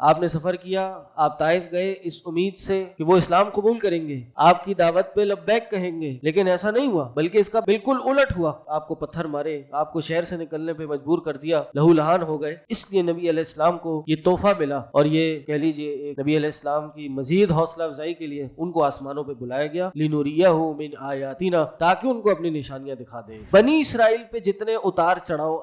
آپ نے سفر کیا، آپ طائف گئے اس امید سے کہ وہ اسلام قبول کریں گے، آپ کی دعوت پہ لبیک کہیں گے، لیکن ایسا نہیں ہوا، بلکہ اس کا بالکل الٹ ہوا، آپ کو پتھر مارے، آپ کو شہر سے نکلنے پہ مجبور کر دیا، لہو لہان ہو گئے۔ اس لیے نبی علیہ السلام کو یہ تحفہ ملا، اور یہ کہہ لیجئے نبی علیہ السلام کی مزید حوصلہ افزائی کے لیے ان کو آسمانوں پہ بلایا گیا، لِنُرِيَهُ مِنْ آیاتنا، تاکہ ان کو اپنی نشانیاں دکھا دے۔ بنی اسرائیل پہ جتنے اتار چڑھاؤ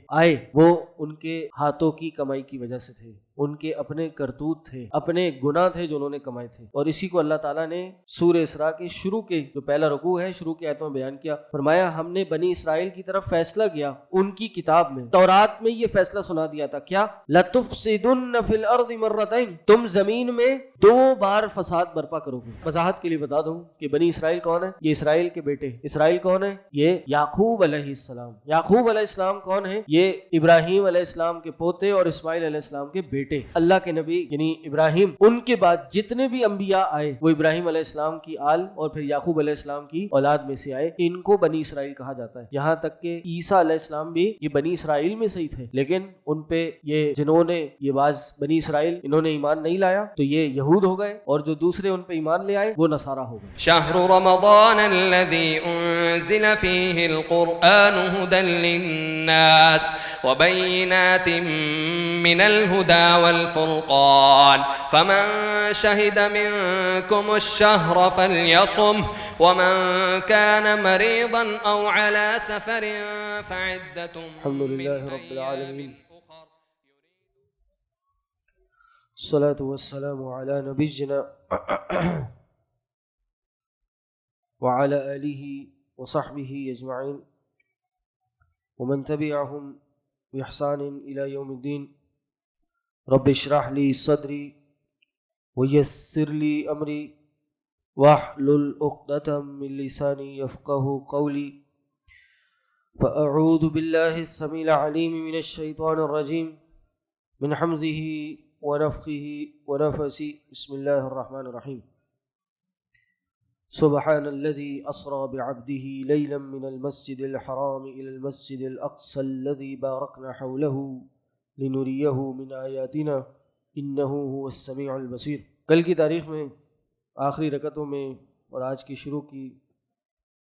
آئے وہ ان کے ہاتھوں کی کمائی کی وجہ سے تھے، ان کے اپنے کرتوت تھے، اپنے گناہ تھے جو انہوں نے کمائے تھے، اور اسی کو اللہ تعالیٰ نے سورہ اسراء کے شروع کے جو پہلا رکوع ہے، شروع کی آیتوں میں بیان کیا۔ فرمایا ہم نے بنی اسرائیل کی طرف فیصلہ کیا، ان کی کتاب میں تورات میں یہ فیصلہ سنا دیا تھا، کیا؟ لَتُفْسِدُنَّ فِي الْأَرْضِ مَرَّتَيْنِ، تم زمین میں 2 بار فساد برپا کرو گے۔ وضاحت کے لیے بتا دوں کہ بنی اسرائیل کون ہے؟ یہ اسرائیل کے بیٹے۔ اسرائیل کون ہے؟ یہ یعقوب علیہ السلام۔ یعقوب علیہ السلام کون ہے؟ یہ ابراہیم علیہ السلام کے پوتے اور اسماعیل علیہ السلام کے بیٹے۔ اللہ کے نبی یعنی ابراہیم، ان کے بعد جتنے بھی انبیاء آئے وہ ابراہیم علیہ السلام کی آل اور پھر یعقوب علیہ السلام کی اولاد میں سے آئے، ان کو بنی اسرائیل کہا جاتا ہے۔ یہاں تک کہ عیسیٰ علیہ السلام بھی یہ بنی اسرائیل میں سے ہی تھے، لیکن ان پہ یہ جنہوں نے یہ بعض بنی اسرائیل انہوں نے ایمان نہیں لایا تو یہ یہود ہو گئے، اور جو دوسرے ان پہ ایمان لے آئے وہ نصارہ ہو گئے۔ شہر رمضان الذي انزل فيه القرآن هدى للناس وبينات من الهدى والفرقان فمن شهد منكم الشهر فليصمه ومن كان مريضا أو على سفر فعدة الحمد لله رب العالمين، الصلاة والسلام على نبينا وعلى آله وصحبه أجمعين ومن تبعهم بإحسان إلى يوم الدين۔ رب اشرح لي صدري ويسر لي أمري واحلل عقدة من لساني يفقه قولي، فأعوذ بالله السميع العليم من الشيطان الرجيم من حمزه ونفخه ونفسه، بسم الله الرحمن الرحيم۔ سبحان الذي أسرى بعبده ليلا من المسجد الحرام إلى المسجد الأقصى الذي باركنا حوله لنريه من آياتنا إنه هو السميع البصير۔ کل کی تاریخ میں آخری رکعتوں میں اور آج کی شروع کی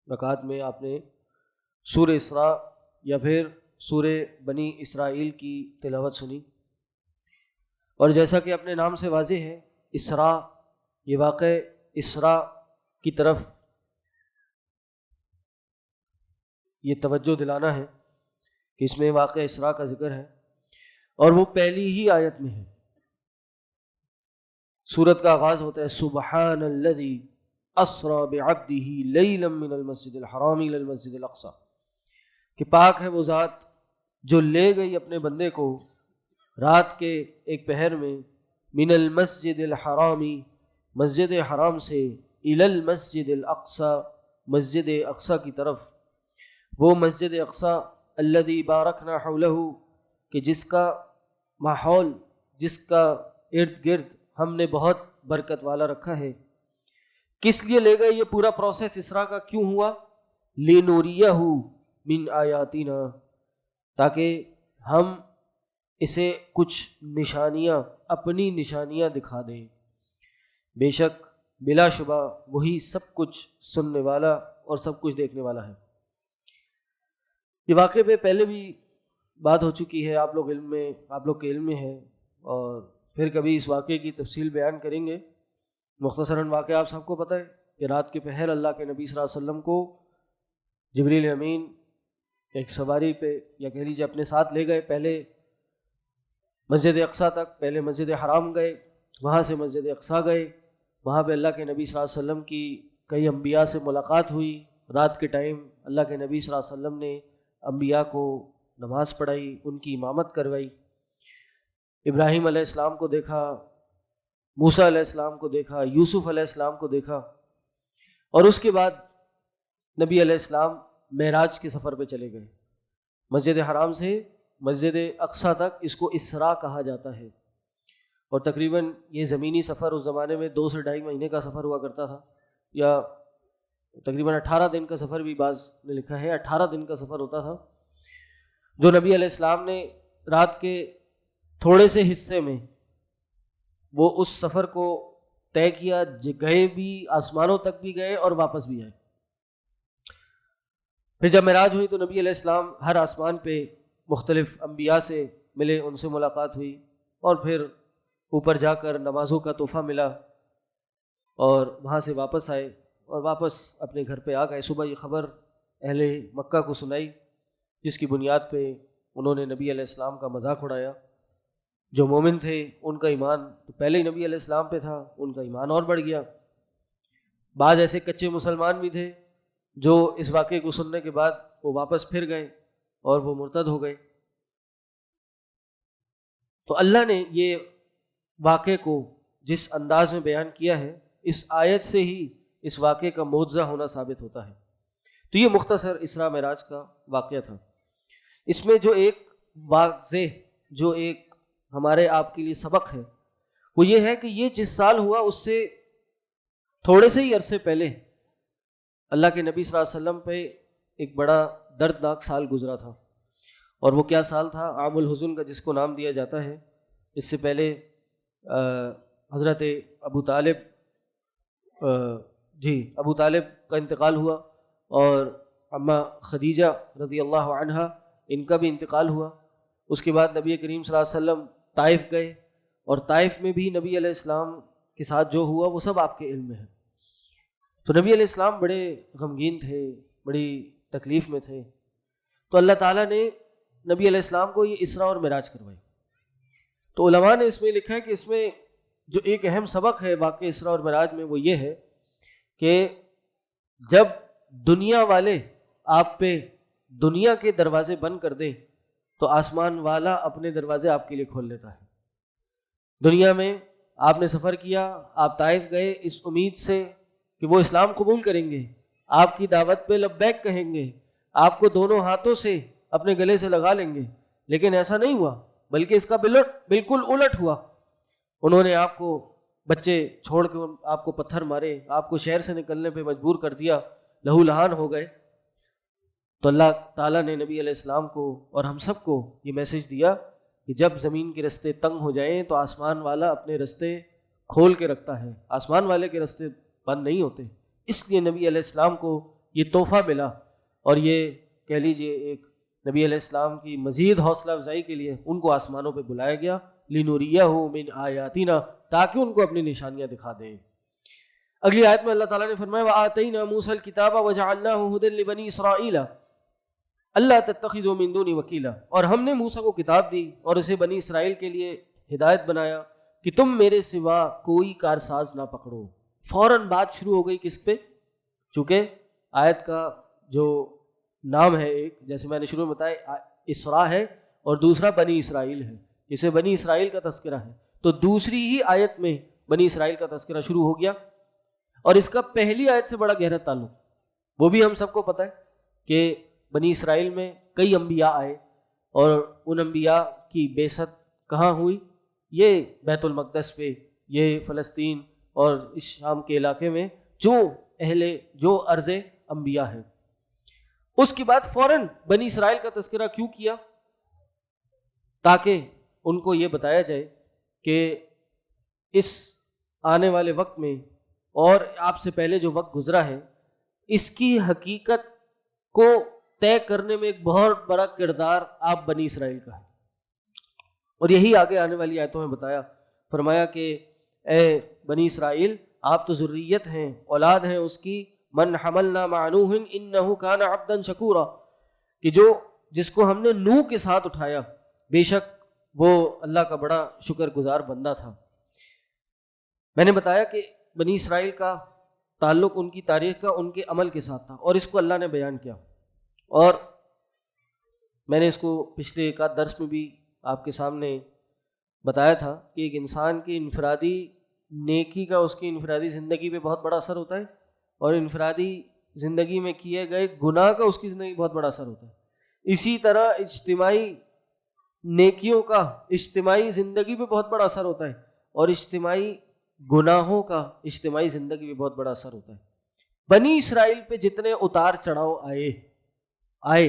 رکعت میں آپ نے سورہ اسراء یا پھر سورہ بنی اسرائیل کی تلاوت سنی، اور جیسا کہ اپنے نام سے واضح ہے، اسراء یہ واقع اسراء کی طرف یہ توجہ دلانا ہے کہ اس میں واقع اسراء کا ذکر ہے، اور وہ پہلی ہی آیت میں ہے۔ سورت کا آغاز ہوتا ہے سبحان الذی اسری بعبدہ لیلا من المسجد الحرام الی المسجد الاقصی، کہ پاک ہے وہ ذات جو لے گئی اپنے بندے کو رات کے ایک پہر میں من المسجد الحرامی، مسجد حرام سے، الی المسجد الاقصی، مسجد اقصی کی طرف، وہ مسجد اقصی الذی بارکنا حولہ، کہ جس کا ماحول، جس کا ارد گرد ہم نے بہت برکت والا رکھا ہے۔ کس لیے لے گئے؟ یہ پورا پروسیس اسراء کا کیوں ہوا؟ لِنُرِيَهُ مِنْ آیاتنا، تاکہ ہم اسے کچھ نشانیاں، اپنی نشانیاں دکھا دیں۔ بے شک بلا شبہ وہی سب کچھ سننے والا اور سب کچھ دیکھنے والا ہے۔ یہ واقعے پہ پہلے بھی بات ہو چکی ہے، آپ لوگ کے علم میں ہے، اور پھر کبھی اس واقعے کی تفصیل بیان کریں گے۔ مختصراً واقعہ آپ سب کو پتہ ہے کہ رات کے پہر اللہ کے نبی صلی اللہ علیہ وسلم کو جبریل امین ایک سواری پہ یا کہہ لیجیے اپنے ساتھ لے گئے، پہلے مسجد اقصی تک، پہلے مسجد حرام گئے، وہاں سے مسجد اقصی گئے، وہاں پہ اللہ کے نبی صلی اللہ علیہ وسلم کی کئی انبیاء سے ملاقات ہوئی۔ رات کے ٹائم اللہ کے نبی صلی اللہ علیہ وسلم نے انبیاء کو نماز پڑھائی، ان کی امامت کروائی۔ ابراہیم علیہ السلام کو دیکھا، موسیٰ علیہ السلام کو دیکھا، یوسف علیہ السلام کو دیکھا، اور اس کے بعد نبی علیہ السلام معراج کے سفر پہ چلے گئے، مسجد حرام سے مسجد اقصی تک۔ اس کو اسراء کہا جاتا ہے، اور تقریباً یہ زمینی سفر اس زمانے میں 2 سے 2.5 مہینے کا سفر ہوا کرتا تھا، یا تقریباً 18 دن کا سفر بھی بعض نے لکھا ہے، 18 دن کا سفر ہوتا تھا، جو نبی علیہ السلام نے رات کے تھوڑے سے حصے میں وہ اس سفر کو طے کیا، گئے بھی، آسمانوں تک بھی گئے اور واپس بھی آئے۔ پھر جب معراج ہوئی تو نبی علیہ السلام ہر آسمان پہ مختلف انبیاء سے ملے، ان سے ملاقات ہوئی، اور پھر اوپر جا کر نمازوں کا تحفہ ملا، اور وہاں سے واپس آئے اور واپس اپنے گھر پہ آ گئے۔ صبح یہ خبر اہل مکہ کو سنائی، جس کی بنیاد پہ انہوں نے نبی علیہ السلام کا مذاق اڑایا۔ جو مومن تھے ان کا ایمان تو پہلے ہی نبی علیہ السلام پہ تھا، ان کا ایمان اور بڑھ گیا۔ بعض ایسے کچے مسلمان بھی تھے جو اس واقعے کو سننے کے بعد وہ واپس پھر گئے اور وہ مرتد ہو گئے۔ تو اللہ نے یہ واقعے کو جس انداز میں بیان کیا ہے، اس آیت سے ہی اس واقعے کا معجزہ ہونا ثابت ہوتا ہے۔ تو یہ مختصر اسراء معراج کا واقعہ تھا۔ اس میں جو ایک واضح، جو ایک ہمارے آپ کے لیے سبق ہے، وہ یہ ہے کہ یہ جس سال ہوا اس سے تھوڑے سے ہی عرصے پہلے اللہ کے نبی صلی اللہ علیہ وسلم پہ ایک بڑا دردناک سال گزرا تھا، اور وہ کیا سال تھا؟ عام الحزن کا جس کو نام دیا جاتا ہے۔ اس سے پہلے حضرت ابو طالب کا انتقال ہوا، اور اماں خدیجہ رضی اللہ عنہا ان کا بھی انتقال ہوا۔ اس کے بعد نبی کریم صلی اللہ علیہ وسلم طائف گئے، اور طائف میں بھی نبی علیہ السلام کے ساتھ جو ہوا وہ سب آپ کے علم میں ہے۔ تو نبی علیہ السلام بڑے غمگین تھے، بڑی تکلیف میں تھے، تو اللہ تعالیٰ نے نبی علیہ السلام کو یہ اسراء اور معراج کروائی۔ تو علماء نے اس میں لکھا ہے کہ اس میں جو ایک اہم سبق ہے واقعہ اسراء اور معراج میں، وہ یہ ہے کہ جب دنیا والے آپ پہ دنیا کے دروازے بند کر دیں تو آسمان والا اپنے دروازے آپ کے لیے کھول لیتا ہے۔ دنیا میں آپ نے سفر کیا، آپ طائف گئے اس امید سے کہ وہ اسلام قبول کریں گے، آپ کی دعوت پہ لبیک کہیں گے، آپ کو دونوں ہاتھوں سے اپنے گلے سے لگا لیں گے، لیکن ایسا نہیں ہوا، بلکہ اس کا بالکل الٹ ہوا۔ انہوں نے آپ کو بچے چھوڑ کے آپ کو پتھر مارے، آپ کو شہر سے نکلنے پہ مجبور کر دیا، لہو لہان ہو گئے۔ تو اللہ تعالیٰ نے نبی علیہ السلام کو اور ہم سب کو یہ میسج دیا کہ جب زمین کے رستے تنگ ہو جائیں تو آسمان والا اپنے رستے کھول کے رکھتا ہے، آسمان والے کے رستے بند نہیں ہوتے۔ اس لیے نبی علیہ السلام کو یہ تحفہ ملا، اور یہ کہہ لیجئے ایک نبی علیہ السلام کی مزید حوصلہ افزائی کے لیے ان کو آسمانوں پہ بلایا گیا، لِنُرِيَهُ مِنْ آیَاتِنَا، تاکہ ان کو اپنی نشانیاں دکھا دیں۔ اگلی آیت میں اللہ تعالیٰ نے فرمایا وَآتَيْنَا مُوسَى الْكِتَابَ وَجَعَلْنَاهُ هُدًى لِبَنِي إِسْرَائِيلَ أَلَّا تَتَّخِذُوا مِن دُونِي وَكِيلًا، اور ہم نے موسیٰ کو کتاب دی اور اسے بنی اسرائیل کے لیے ہدایت بنایا کہ تم میرے سوا کوئی کارساز نہ پکڑو۔ فوراً بات شروع ہو گئی کس پہ؟ چونکہ آیت کا جو نام ہے، ایک جیسے میں نے شروع میں بتایا اسراء ہے اور دوسرا بنی اسرائیل ہے، اسے بنی اسرائیل کا تذکرہ ہے، تو دوسری ہی آیت میں بنی اسرائیل کا تذکرہ شروع ہو گیا، اور اس کا پہلی آیت سے بڑا گہرا تعلق، وہ بھی ہم سب کو پتہ ہے کہ بنی اسرائیل میں کئی انبیاء آئے، اور ان انبیاء کی بعثت کہاں ہوئی؟ یہ بیت المقدس پہ، یہ فلسطین اور اس شام کے علاقے میں جو ارض انبیاء ہے۔ اس کے بعد فوراً بنی اسرائیل کا تذکرہ کیوں کیا؟ تاکہ ان کو یہ بتایا جائے کہ اس آنے والے وقت میں اور آپ سے پہلے جو وقت گزرا ہے، اس کی حقیقت کو طے کرنے میں ایک بہت بڑا کردار آپ بنی اسرائیل کا ہے۔ اور یہی آگے آنے والی آیتوں میں بتایا، فرمایا کہ اے بنی اسرائیل، آپ تو ذریت ہیں، اولاد ہیں اس کی، من حملنا مع نوح انہ کان عبدا شکورا، کہ جس کو ہم نے نوح کے ساتھ اٹھایا، بے شک وہ اللہ کا بڑا شکر گزار بندہ تھا۔ میں نے بتایا کہ بنی اسرائیل کا تعلق ان کی تاریخ کا ان کے عمل کے ساتھ تھا، اور اس کو اللہ نے بیان کیا، اور میں نے اس کو پچھلے ایک آدھ درس میں بھی آپ کے سامنے بتایا تھا کہ ایک انسان کی انفرادی نیکی کا اس کی انفرادی زندگی پہ بہت بڑا اثر ہوتا ہے، اور انفرادی زندگی میں کیے گئے گناہ کا اس کی زندگی بہت بڑا اثر ہوتا ہے۔ اسی طرح اجتماعی نیکیوں کا اجتماعی زندگی پہ بہت بڑا اثر ہوتا ہے، اور اجتماعی گناہوں کا اجتماعی زندگی پہ بہت بڑا اثر ہوتا ہے۔ بنی اسرائیل پہ جتنے اتار چڑھاؤ آئے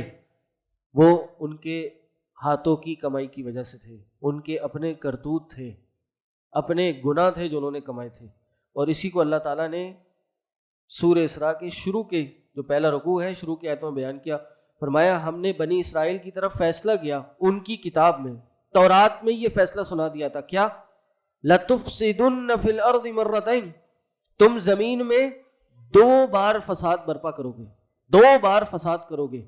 وہ ان کے ہاتھوں کی کمائی کی وجہ سے تھے، ان کے اپنے کرتوت تھے، اپنے گناہ تھے جو انہوں نے کمائے تھے. اور اسی کو اللہ تعالیٰ نے سورہ اسراء کے شروع کے جو پہلا رکوع ہے شروع کی آیتوں میں بیان کیا. فرمایا ہم نے بنی اسرائیل کی طرف فیصلہ کیا ان کی کتاب میں تورات میں یہ فیصلہ سنا دیا تھا کیا لَتُفْسِدُنَّ فِي الْأَرْضِ مَرَّتَيْنِ تم زمین میں 2 بار فساد برپا کرو گے 2 بار فساد کرو گے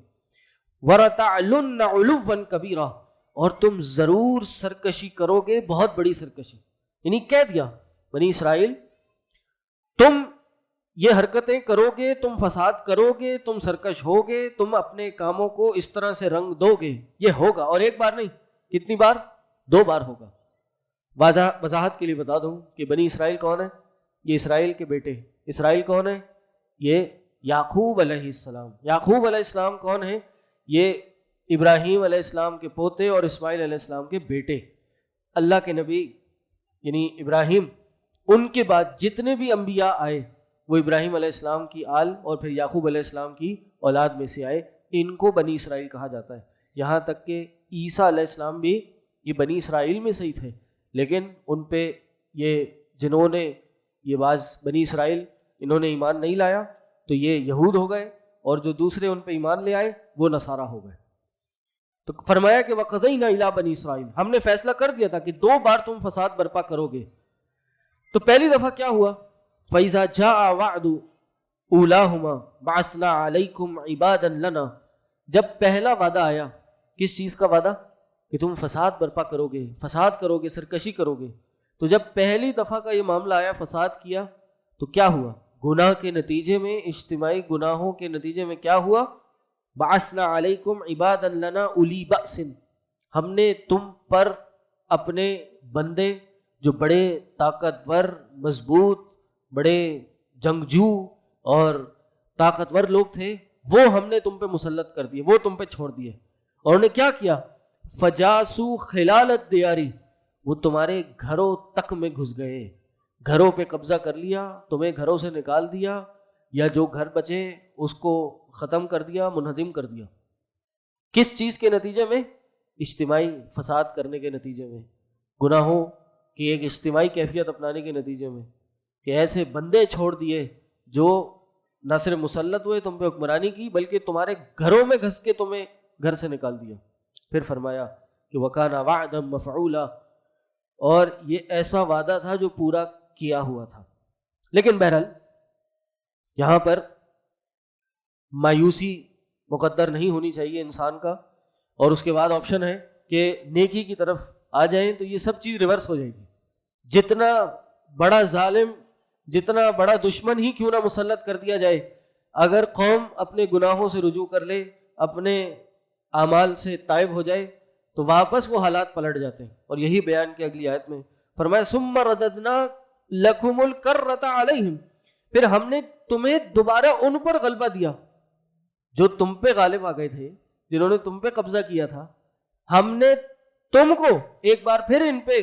وَرَتَعْلُنَّ عُلُوًّا كَبِيرًا اور تم ضرور سرکشی کرو گے بہت بڑی سرکشی. یعنی کہہ دیا بنی اسرائیل تم یہ حرکتیں کرو گے تم فساد کرو گے تم سرکش ہوگے تم اپنے کاموں کو اس طرح سے رنگ دو گے یہ ہوگا. اور ایک بار نہیں کتنی بار 2 بار ہوگا. وضاحت کے لیے بتا دوں کہ بنی اسرائیل کون ہے یہ اسرائیل کے بیٹے. اسرائیل کون ہے یہ یعقوب علیہ السلام. یعقوب علیہ السلام کون ہے یہ ابراہیم علیہ السلام کے پوتے اور اسماعیل علیہ السلام کے بیٹے. اللہ کے نبی یعنی ابراہیم ان کے بعد جتنے بھی انبیاء آئے وہ ابراہیم علیہ السلام کی آل اور پھر یعقوب علیہ السلام کی اولاد میں سے آئے. ان کو بنی اسرائیل کہا جاتا ہے. یہاں تک کہ عیسیٰ علیہ السلام بھی یہ بنی اسرائیل میں سے ہی تھے لیکن ان پہ یہ جنہوں نے یہ بعض بنی اسرائیل انہوں نے ایمان نہیں لایا تو یہ یہود ہو گئے اور جو دوسرے ان پہ ایمان لے آئے وہ نصارہ ہو گئے. تو فرمایا کہ وَقَضَيْنَا إِلَىٰ بَنِي اسرائیل ہم نے فیصلہ کر دیا تھا کہ 2 بار تم فساد برپا کرو گے. تو پہلی دفعہ کیا ہوا فَإِذَا جَاءَ وَعْدُ أُولَاهُمَا بَعَثْنَا عَلَيْكُمْ عِبَادًا لَنَا جب پہلا وعدہ آیا کس چیز کا وعدہ کہ تم فساد برپا کرو گے فساد کرو گے سرکشی کرو گے. تو جب پہلی دفعہ کا یہ معاملہ آیا فساد کیا تو کیا ہوا گناہ کے نتیجے میں اجتماعی گناہوں کے نتیجے میں کیا ہوا بعثنا علیکم عبادا لنا اولی بأس ہم نے تم پر اپنے بندے جو بڑے طاقتور مضبوط بڑے جنگجو اور طاقتور لوگ تھے وہ ہم نے تم پہ مسلط کر دیے وہ تم پہ چھوڑ دیے. اور انہیں کیا کیا فجاسو خلال الدیار وہ تمہارے گھروں تک میں گھس گئے گھروں پہ قبضہ کر لیا تمہیں گھروں سے نکال دیا یا جو گھر بچے اس کو ختم کر دیا منہدم کر دیا. کس چیز کے نتیجے میں اجتماعی فساد کرنے کے نتیجے میں گناہوں کی ایک اجتماعی کیفیت اپنانے کے نتیجے میں کہ ایسے بندے چھوڑ دیے جو نہ صرف مسلط ہوئے تم پہ حکمرانی کی بلکہ تمہارے گھروں میں گھس کے تمہیں گھر سے نکال دیا. پھر فرمایا کہ وَكَانَ وَعْدًا مَفْعُولًا اور یہ ایسا وعدہ تھا جو پورا کیا ہوا تھا. لیکن بہرحال یہاں پر مایوسی مقدر نہیں ہونی چاہیے انسان کا اور اس کے بعد آپشن ہے کہ نیکی کی طرف آ جائیں تو یہ سب چیز ریورس ہو جائے گی. جتنا بڑا ظالم جتنا بڑا دشمن ہی کیوں نہ مسلط کر دیا جائے اگر قوم اپنے گناہوں سے رجوع کر لے اپنے اعمال سے تائب ہو جائے تو واپس وہ حالات پلٹ جاتے ہیں. اور یہی بیان کی اگلی آیت میں فرمایا ثم رددنا لکم الکرۃ علیہم پھر ہم نے تمہیں دوبارہ ان پر غلبہ دیا جو تم پہ غالب آ گئے تھے جنہوں نے تم پہ قبضہ کیا تھا. ہم نے تم کو ایک بار پھر ان پہ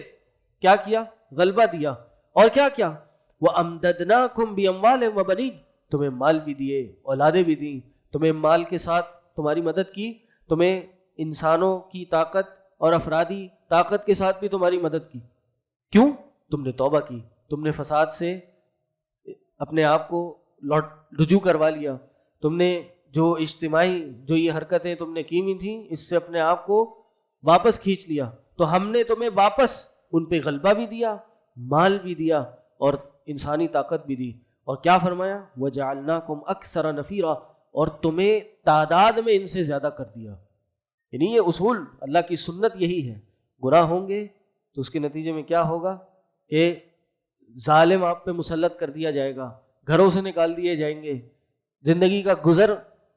کیا کیا غلبہ دیا اور کیا کیا وَأَمْدَدْنَاكُمْ بِأَمْوَالٍ وَبَنِينَ تمہیں مال بھی دیے اولادیں بھی دیں تمہیں مال کے ساتھ تمہاری مدد کی تمہیں انسانوں کی طاقت اور افرادی طاقت کے ساتھ بھی تمہاری مدد کی. کیوں تم نے توبہ کی تم نے فساد سے اپنے آپ کو رجوع کروا لیا تم نے جو اجتماعی جو یہ حرکتیں تم نے کی ہوئی تھیں اس سے اپنے آپ کو واپس کھینچ لیا تو ہم نے تمہیں واپس ان پہ غلبہ بھی دیا مال بھی دیا اور انسانی طاقت بھی دی. اور کیا فرمایا وَجَعَلْنَاكُمْ أَكْثَرَ نَفِيرًا اور تمہیں تعداد میں ان سے زیادہ کر دیا. یعنی یہ اصول اللہ کی سنت یہی ہے گناہ ہوں گے تو اس کے نتیجے میں کیا ہوگا کہ ظالم آپ پہ مسلط کر دیا جائے گا گھروں سے نکال دیے جائیں گے زندگی کا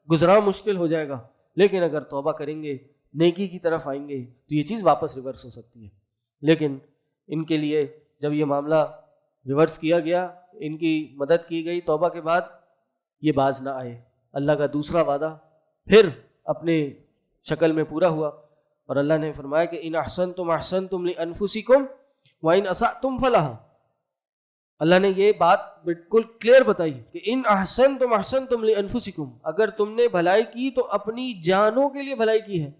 گزرا مشکل ہو جائے گا. لیکن اگر توبہ کریں گے نیکی کی طرف آئیں گے تو یہ چیز واپس ریورس ہو سکتی ہے. لیکن ان کے لیے جب یہ معاملہ ریورس کیا گیا ان کی مدد کی گئی توبہ کے بعد یہ باز نہ آئے. اللہ کا دوسرا وعدہ پھر اپنے شکل میں پورا ہوا اور اللہ نے فرمایا کہ ان احسنتم احسنتم لانفسکم وان اسأتم فلہا. اللہ نے یہ بات بالکل کلیئر بتائی کہ ان احسنتم احسنتم لانفسکم اگر تم نے بھلائی کی تو اپنی جانوں کے لیے بھلائی کی ہے.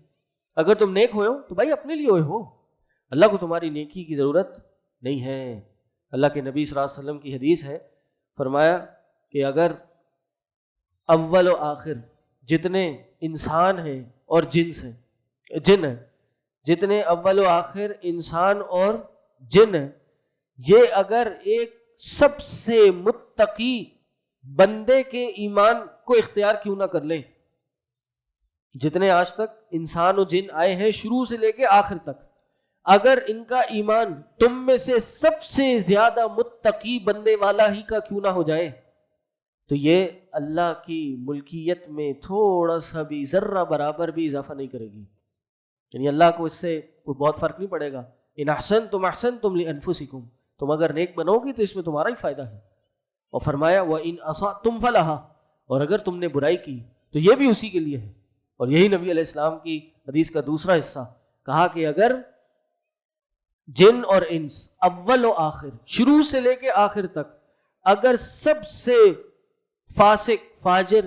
اگر تم نیک ہوئے ہو تو بھائی اپنے لیے ہوئے ہو اللہ کو تمہاری نیکی کی ضرورت نہیں ہیں۔ اللہ کے نبی صلی اللہ علیہ وسلم کی حدیث ہے، فرمایا کہ اگر اول و آخر جتنے انسان ہیں اور جن ہیں، جتنے اول و آخر انسان اور جن ہیں، یہ اگر ایک سب سے متقی بندے کے ایمان کو اختیار کیوں نہ کر لیں، جتنے آج تک انسان و جن آئے ہیں شروع سے لے کے آخر تک، اگر ان کا ایمان تم میں سے سب سے زیادہ متقی بندے والا ہی کا کیوں نہ ہو جائے، تو یہ اللہ کی ملکیت میں تھوڑا سا بھی ذرہ برابر بھی اضافہ نہیں کرے گی، یعنی اللہ کو اس سے کوئی بہت فرق نہیں پڑے گا۔ ان احسنتم احسنتم لانفسکم، تم اگر نیک بنو گی تو اس میں تمہارا ہی فائدہ ہے۔ اور فرمایا وَإِنْ أَسَأْتُمْ فَلَهَا، اور اگر تم نے برائی کی تو یہ بھی اسی کے لیے ہے۔ اور یہی نبی علیہ السلام کی حدیث کا دوسرا حصہ، کہا کہ اگر جن اور انس اول و آخر شروع سے لے کے آخر تک اگر سب سے فاسق فاجر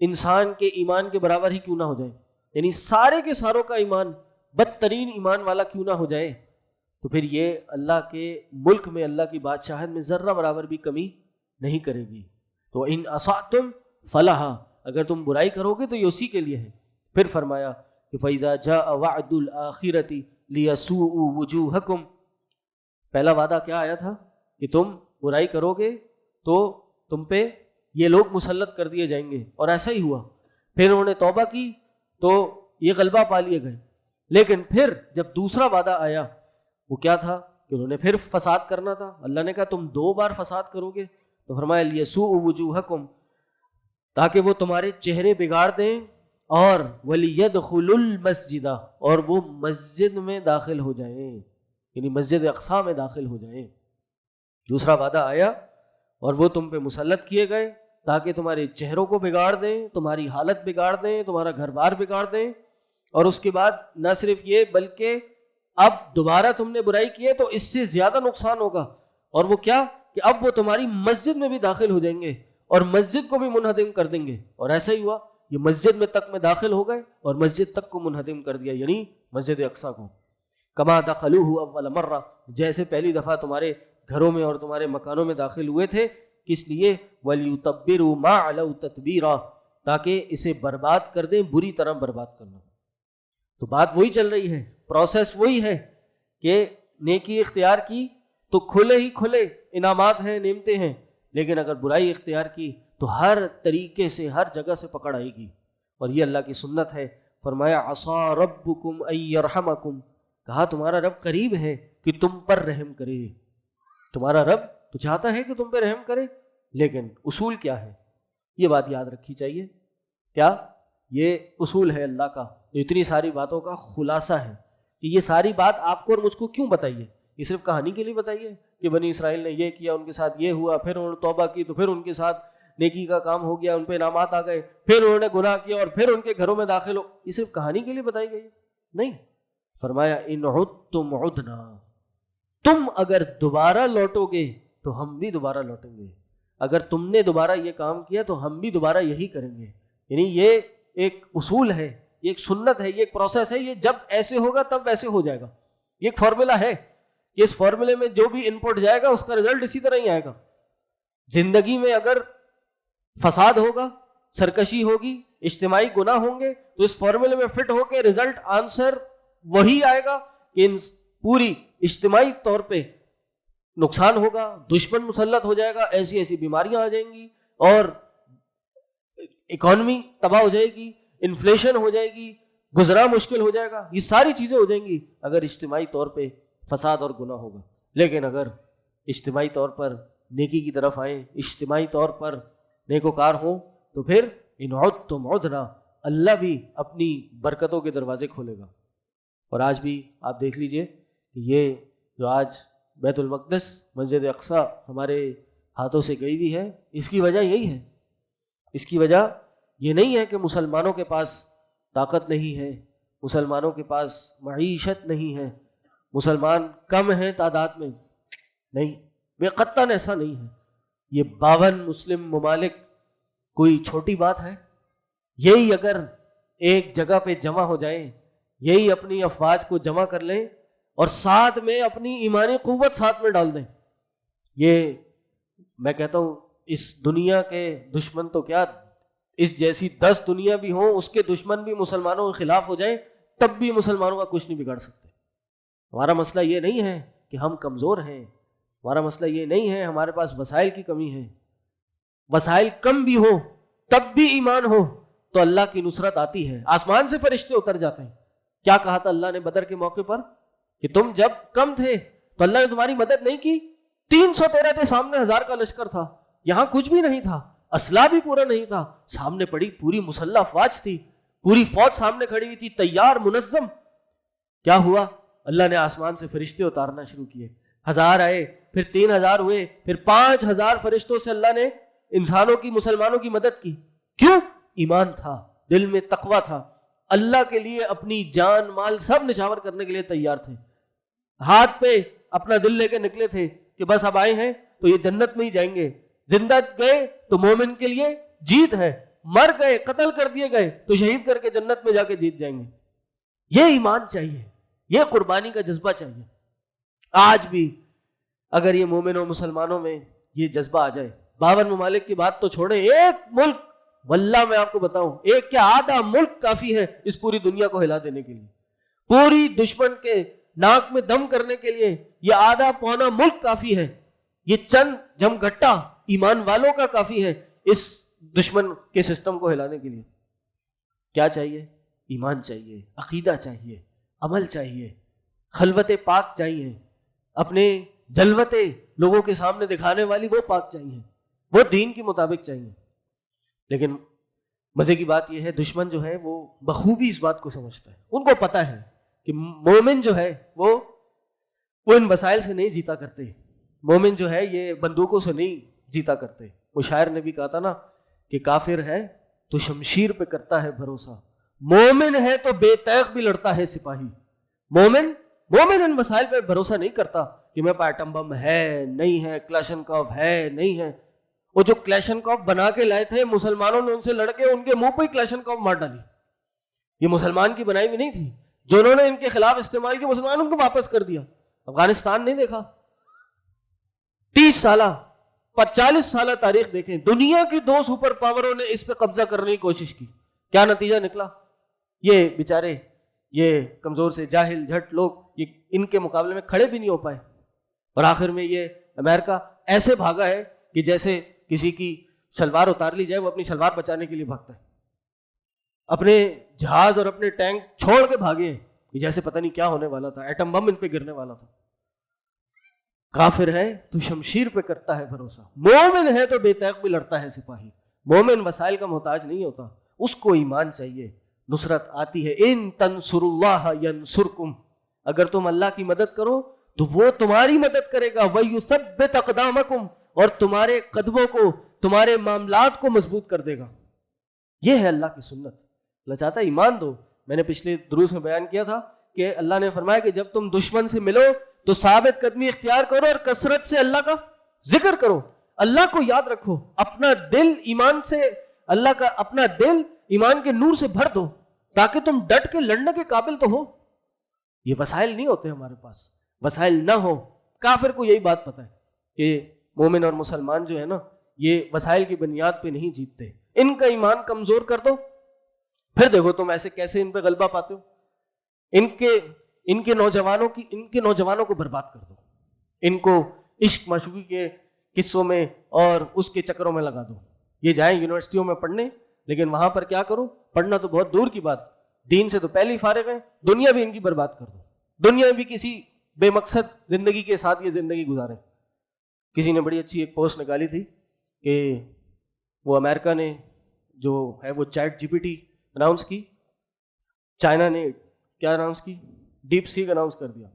انسان کے ایمان کے برابر ہی کیوں نہ ہو جائے، یعنی سارے کے ساروں کا ایمان بدترین ایمان والا کیوں نہ ہو جائے، تو پھر یہ اللہ کے ملک میں اللہ کی بادشاہت میں ذرہ برابر بھی کمی نہیں کرے گی۔ تو ان اساتم فلاحا، اگر تم برائی کرو گے تو یہ اسی کے لیے ہے۔ پھر فرمایا کہ فَإِذَا جَاءَ وَعْدُ الْآخِرَةِ لِيَسُوءُوا وُجُوهَكُمْ، پہلا وعدہ کیا آیا تھا کہ تم برائی کرو گے تو تم پہ یہ لوگ مسلط کر دیے جائیں گے، اور ایسا ہی ہوا۔ پھر انہوں نے توبہ کی تو یہ غلبہ پا لیے گئے، لیکن پھر جب دوسرا وعدہ آیا وہ کیا تھا کہ انہوں نے پھر فساد کرنا تھا۔ اللہ نے کہا تم 2 بار فساد کرو گے، تو فرمایا لیسوء وجوہکم، تاکہ وہ تمہارے چہرے بگاڑ دیں، اور ولیدخلوا المسجد، اور وہ مسجد میں داخل ہو جائیں، یعنی مسجد اقصی میں داخل ہو جائیں۔ دوسرا وعدہ آیا اور وہ تم پہ مسلط کیے گئے تاکہ تمہارے چہروں کو بگاڑ دیں، تمہاری حالت بگاڑ دیں، تمہارا گھر بار بگاڑ دیں، اور اس کے بعد نہ صرف یہ بلکہ اب دوبارہ تم نے برائی کی ہے تو اس سے زیادہ نقصان ہوگا، اور وہ کیا کہ اب وہ تمہاری مسجد میں بھی داخل ہو جائیں گے اور مسجد کو بھی منہدم کر دیں گے۔ اور ایسا ہی ہوا، یہ مسجد میں تک میں داخل ہو گئے اور مسجد تک کو منہدم کر دیا، یعنی مسجد اقصی کو۔ کما دخلوہ اول مرہ، جیسے پہلی دفعہ تمہارے گھروں میں اور تمہارے مکانوں میں داخل ہوئے تھے، کس لیے؟ وَلْيُتَبِّرُوا مَا عَلَوْا تَتْبِيرًا، تاکہ اسے برباد کر دیں، بری طرح برباد کرنا۔ تو بات وہی چل رہی ہے، پروسیس وہی ہے کہ نیکی اختیار کی تو کھلے ہی کھلے انعامات ہیں، نعمتیں ہیں، لیکن اگر برائی اختیار کی تو ہر طریقے سے ہر جگہ سے پکڑ آئے گی، اور یہ اللہ کی سنت ہے۔ فرمایا عَصَىٰ رَبُّكُمْ أَن يَرْحَمَكُمْ، کہا تمہارا رب قریب ہے کہ تم پر رحم کرے، تمہارا رب تو چاہتا ہے کہ تم پہ رحم کرے، لیکن اصول کیا ہے؟ یہ بات یاد رکھی چاہیے۔ کیا یہ اصول ہے اللہ کا؟ اتنی ساری باتوں کا خلاصہ ہے کہ یہ ساری بات آپ کو اور مجھ کو کیوں بتائیے؟ یہ صرف کہانی کے لیے بتائیے کہ بنی اسرائیل نے یہ کیا، ان کے ساتھ یہ ہوا، پھر انہوں نے توبہ کی تو پھر ان کے ساتھ نیکی کا کام ہو گیا، ان پہ انعامات آ گئے، پھر انہوں نے گناہ کیا اور پھر ان کے گھروں میں داخل ہو، یہ صرف کہانی کے لیے بتائی گئی نہیں۔ فرمایا ان عدتم عدنا، تم اگر دوبارہ لوٹو گے تو ہم بھی دوبارہ لوٹیں گے، اگر تم نے دوبارہ یہ کام کیا تو ہم بھی دوبارہ یہی کریں گے۔ یعنی یہ ایک اصول ہے، یہ ایک سنت ہے، یہ ایک پروسیس ہے، یہ جب ایسے ہوگا تب ویسے ہو جائے گا، یہ ایک فارمولا ہے، اس فارمولے میں جو بھی انپٹ جائے گا اس کا رزلٹ اسی طرح ہی آئے گا۔ زندگی میں اگر فساد ہوگا، سرکشی ہوگی، اجتماعی گناہ ہوں گے تو اس فارمولے میں فٹ ہو کے رزلٹ آنسر وہی آئے گا کہ پوری اجتماعی طور پہ نقصان ہوگا، دشمن مسلط ہو جائے گا، ایسی ایسی بیماریاں آ جائیں گی، اور اکانومی تباہ ہو جائے گی، انفلیشن ہو جائے گی، گزرا مشکل ہو جائے گا، یہ ساری چیزیں ہو جائیں گی اگر اجتماعی طور پہ فساد اور گناہ ہوگا۔ لیکن اگر اجتماعی طور پر نیکی کی طرف آئیں، اجتماعی طور پر نیکوکار ہوں، تو پھر ان عدتم عدنا، اللہ بھی اپنی برکتوں کے دروازے کھولے گا۔ اور آج بھی آپ دیکھ لیجئے کہ یہ جو آج بیت المقدس مسجد اقصی ہمارے ہاتھوں سے گئی ہوئی ہے، اس کی وجہ یہی ہے، اس کی وجہ یہ نہیں ہے کہ مسلمانوں کے پاس طاقت نہیں ہے، مسلمانوں کے پاس معیشت نہیں ہے، مسلمان کم ہیں تعداد میں، نہیں، بے قطعاً ایسا نہیں ہے۔ یہ 52 مسلم ممالک کوئی چھوٹی بات ہے؟ یہی اگر ایک جگہ پہ جمع ہو جائیں، یہی اپنی افواج کو جمع کر لیں اور ساتھ میں اپنی ایمانی قوت ساتھ میں ڈال دیں. یہ میں کہتا ہوں اس دنیا کے دشمن تو کیا، اس جیسی 10 دنیا بھی ہوں، اس کے دشمن بھی مسلمانوں کے خلاف ہو جائیں تب بھی مسلمانوں کا کچھ نہیں بگاڑ سکتے. ہمارا مسئلہ یہ نہیں ہے کہ ہم کمزور ہیں، ہمارا مسئلہ یہ نہیں ہے ہمارے پاس وسائل کی کمی ہے. وسائل کم بھی ہو تب بھی ایمان ہو تو اللہ کی نصرت آتی ہے. آسمان سے فرشتے اتر جاتے ہیں. کیا کہا تھا اللہ نے بدر کے موقع پر کہ تم جب کم تھے تو اللہ نے تمہاری مدد نہیں کی. 313 تھے، سامنے 1000 کا لشکر تھا، یہاں کچھ بھی نہیں تھا، اسلحہ بھی پورا نہیں تھا، سامنے پڑی پوری مسلح فوج تھی، پوری فوج سامنے کھڑی ہوئی تھی، تیار منظم. کیا ہوا؟ اللہ نے آسمان سے فرشتے اتارنا شروع کیے. 1000 آئے، پھر 3000 ہوئے، پھر 5000 فرشتوں سے اللہ نے انسانوں کی، مسلمانوں کی مدد کی. کیوں؟ ایمان تھا، دل میں تقویٰ تھا، اللہ کے لیے اپنی جان مال سب نچھاور کرنے کے لیے تیار تھے. ہاتھ پہ اپنا دل لے کے نکلے تھے کہ بس اب آئے ہیں تو یہ جنت میں ہی جائیں گے. زندہ گئے تو مومن کے لیے جیت ہے، مر گئے، قتل کر دیے گئے تو شہید کر کے جنت میں جا کے جیت جائیں گے. یہ ایمان چاہیے، یہ قربانی کا جذبہ چاہیے. آج بھی اگر یہ مومن و مسلمانوں میں یہ جذبہ آ جائے، 52 ممالک کی بات تو چھوڑیں، ایک ملک، واللہ میں آپ کو بتاؤں، ایک کیا آدھا ملک کافی ہے اس پوری دنیا کو ہلا دینے کے لیے. پوری دشمن کے ناک میں دم کرنے کے لیے یہ آدھا پونا ملک کافی ہے. یہ چند جم گھٹا ایمان والوں کا کافی ہے اس دشمن کے سسٹم کو ہلانے کے لیے. کیا چاہیے؟ ایمان چاہیے، عقیدہ چاہیے، عمل چاہیے، خلوت پاک چاہیے، اپنے جلوتے لوگوں کے سامنے دکھانے والی وہ پاک چاہیے، وہ دین کے مطابق چاہیے. لیکن مزے کی بات یہ ہے دشمن جو ہے وہ بخوبی اس بات کو سمجھتا ہے. ان کو پتہ ہے کہ مومن جو ہے وہ ان وسائل سے نہیں جیتا کرتے. مومن جو ہے یہ بندوقوں سے نہیں جیتا کرتے. وہ شاعر نے بھی کہا تھا نا کہ کافر ہے تو شمشیر پہ کرتا ہے بھروسہ، مومن ہے تو بے تیغ بھی لڑتا ہے سپاہی. مومن ان وسائل پہ بھروسہ نہیں کرتا کہ میرے پاس ایٹم بم ہے نہیں ہے، کلاشنکوف ہے نہیں ہے. وہ جو کلاشنکوف بنا کے لائے تھے مسلمانوں نے ان سے لڑ کے ان کے منہ پہ ہی کلاشنکوف مار ڈالی. یہ مسلمان کی بنائی ہوئی نہیں تھی. جو انہوں نے ان کے خلاف استعمال کی مسلمانوں کو واپس کر دیا. افغانستان نہیں دیکھا، 30 سالہ 40 سالہ تاریخ دیکھیں، دنیا کی 2 سپر پاوروں نے اس پہ قبضہ کرنے کی کوشش کی. کیا نتیجہ نکلا؟ یہ بیچارے، یہ کمزور سے جاہل جھٹ لوگ یہ ان کے مقابلے میں کھڑے بھی نہیں ہو پائے. اور آخر میں یہ امریکہ ایسے بھاگا ہے کہ جیسے کسی کی شلوار اتار لی جائے وہ اپنی شلوار بچانے کے لیے بھاگتا ہے. اپنے جہاز اور اپنے ٹینک چھوڑ کے بھاگے ہیں کہ جیسے پتہ نہیں کیا ہونے والا تھا، ایٹم بم ان پہ گرنے والا تھا. کافر ہے تو شمشیر پہ کرتا ہے بھروسہ، مومن ہے تو بے تیغ بھی لڑتا ہے سپاہی. مومن وسائل کا محتاج نہیں ہوتا، اس کو ایمان چاہیے، نصرت آتی ہے. ان تنصروا اللہ ینصرکم، اگر تم اللہ کی مدد کرو تو وہ تمہاری مدد کرے گا. وَيُثَبِّتْ أَقْدَامَكُمْ، اور تمہارے قدموں کو، تمہارے معاملات کو مضبوط کر دے گا. یہ ہے اللہ کی سنت. اللہ چاہتا ہے ایمان دو. میں نے پچھلے دروس میں بیان کیا تھا کہ اللہ نے فرمایا کہ جب تم دشمن سے ملو تو ثابت قدمی اختیار کرو اور کثرت سے اللہ کا ذکر کرو، اللہ کو یاد رکھو. اپنا دل ایمان سے، اللہ کا اپنا دل ایمان کے نور سے بھر دو تاکہ تم ڈٹ کے لڑنے کے قابل تو ہو. یہ وسائل نہیں ہوتے ہمارے پاس، وسائل نہ ہو. کافر کو یہی بات پتہ ہے کہ مومن اور مسلمان جو ہے نا یہ وسائل کی بنیاد پہ نہیں جیتتے. ان کا ایمان کمزور کر دو، پھر دیکھو تم ایسے کیسے ان پہ غلبہ پاتے ہو. ان کے نوجوانوں کو برباد کر دو، ان کو عشق معشوقی کے قصوں میں اور اس کے چکروں میں لگا دو. یہ جائیں یونیورسٹیوں میں پڑھنے، لیکن وہاں پر کیا کرو؟ پڑھنا تو بہت دور کی بات، دین سے تو پہلے ہی فارغ ہیں. دنیا بھی ان کی برباد کر دو، دنیا بھی کسی بے مقصد زندگی کے ساتھ یہ زندگی گزاریں. کسی نے بڑی اچھی ایک پوسٹ نکالی تھی کہ وہ امریکہ نے جو ہے وہ ChatGPT announce کی، چائنا نے کیا اناؤنس کی؟ ڈیپ سیک اناؤنس کر دیا.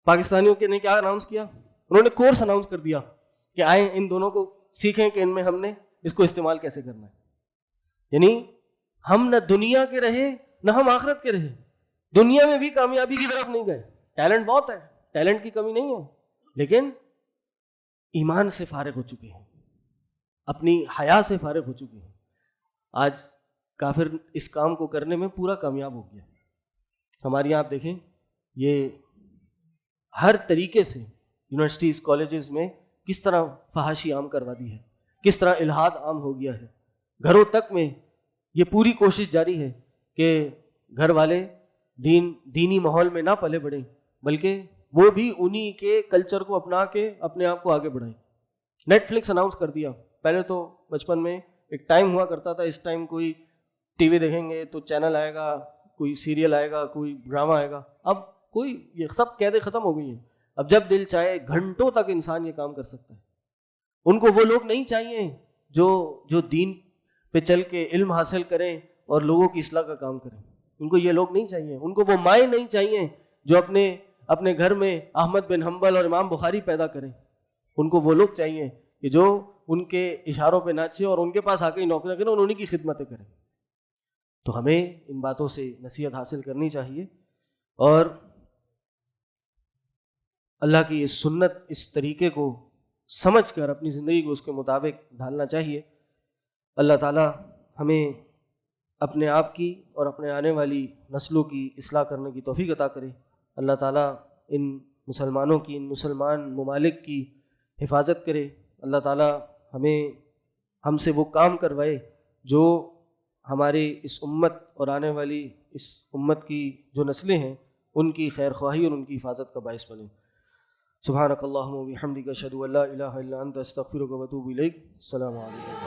پاکستانیوں کے نے کیا اناؤنس کیا؟ انہوں نے کورس اناؤنس کر دیا کہ آئیں ان دونوں کو سیکھیں کہ ان میں ہم نے اس کو استعمال کیسے کرنا ہے. یعنی ہم نہ دنیا کے رہے نہ ہم آخرت کے رہے. دنیا میں بھی کامیابی کی طرف نہیں گئے. ٹیلنٹ بہت ہے، ٹیلنٹ کی کمی نہیں ہے، لیکن ایمان سے فارغ ہو چکے ہیں، اپنی حیا سے فارغ ہو چکے ہیں. آج کافر اس کام کو کرنے میں پورا کامیاب ہو گیا. ہمارے یہاں آپ دیکھیں یہ ہر طریقے سے یونیورسٹیز کالجز میں کس طرح فحاشی عام کروا دی ہے، کس طرح الحاد عام ہو گیا ہے. گھروں تک میں یہ پوری کوشش جاری ہے کہ گھر والے دینی ماحول میں نہ پلے بڑھیں، بلکہ وہ بھی انہی کے کلچر کو اپنا کے اپنے آپ کو آگے بڑھائیں. نیٹ فلکس اناؤنس کر دیا. پہلے تو بچپن میں ایک ٹائم ہوا کرتا تھا، اس ٹائم کوئی ٹی وی دیکھیں گے تو چینل آئے گا، کوئی سیریل آئے گا، کوئی ڈرامہ آئے گا. اب کوئی یہ سب قیدیں ختم ہو گئی ہیں. اب جب دل چاہے گھنٹوں تک انسان یہ کام کر سکتا ہے. ان کو وہ لوگ نہیں چاہیے جو دین پہ چل کے علم حاصل کریں اور لوگوں کی اصلاح کا کام کریں. ان کو یہ لوگ نہیں چاہیے. ان کو وہ مائیں نہیں چاہیے جو اپنے گھر میں احمد بن حنبل اور امام بخاری پیدا کریں. ان کو وہ لوگ چاہیے کہ جو ان کے اشاروں پہ ناچے اور ان کے پاس آ کے نوکریاں کریں اور انہیں کی خدمتیں کریں. تو ہمیں ان باتوں سے نصیحت حاصل کرنی چاہیے اور اللہ کی اس سنت، اس طریقے کو سمجھ کر اپنی زندگی کو اس کے مطابق ڈھالنا چاہیے. اللہ تعالی ہمیں اپنے آپ کی اور اپنے آنے والی نسلوں کی اصلاح کرنے کی توفیق عطا کرے. اللہ تعالی ان مسلمانوں کی، ان مسلمان ممالک کی حفاظت کرے. اللہ تعالی ہم سے وہ کام کروائے جو ہماری اس امت اور آنے والی اس امت کی جو نسلیں ہیں ان کی خیر خواہی اور ان کی حفاظت کا باعث بنے. سبحانک اللہم و بحمدک اشہد ان لا الہ الا انت استغفرک و اتوب الیک. السلام علیکم.